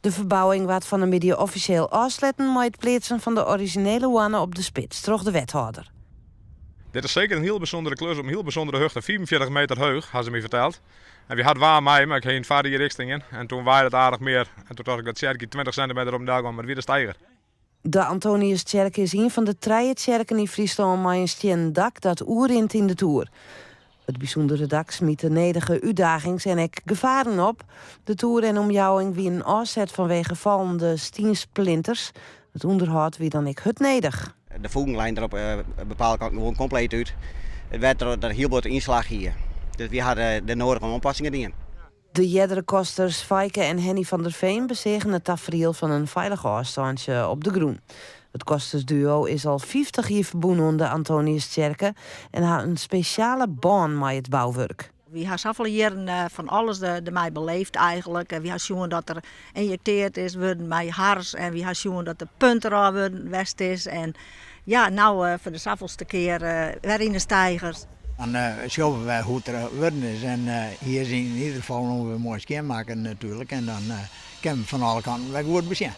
De verbouwing wordt van een middag officieel afsluiten met het plaatsen van de originele wannen op de spits, troch de wethouder. Dit is zeker een heel bijzondere klus op een heel bijzondere hoogte, 44 meter hoog, hadden ze me verteld. En we hadden warm mij, maar ik ging vader die richting in. En toen waaide het aardig meer. En toen dacht ik dat circa 20 centimeter op de dag kwam, maar weer de steiger. De Antoniuskerk is een van de 3 kerken in Friesland met een stenen dak dat oerint in de Toer. Het bijzondere dak smiet de nedige uitdagings en ook gevaren op. De Toer en omjouwing wie een afzet vanwege vallende stiensplinters. Het onderhoud wie dan ik het nedig. De voegenlijn erop bepaalde ik gewoon compleet uit. Het werd er heel wat inslag hier. Dus we hadden de nodige aanpassingen in. De Jedderekosters Fijke en Henny van der Veen bezegen het tafereel van een veilig afstandje op de Groen. Het kostersduo is al 50 jaar verbonden aan de Antoniuskerken en had een speciale baan met het bouwwerk. We hebben zoveel jaren van alles ermee beleefd eigenlijk. We hebben gezien dat er injecteerd is worden met hars en we hebben gezien dat de punten er worden west is. En ja, nou voor de zoveelste keer weer in de steigers. Dan zien we hoe het er worden is. En hier zien in ieder geval nog een mooi scherm maken natuurlijk. En dan kunnen we van alle kanten weer goed bezien.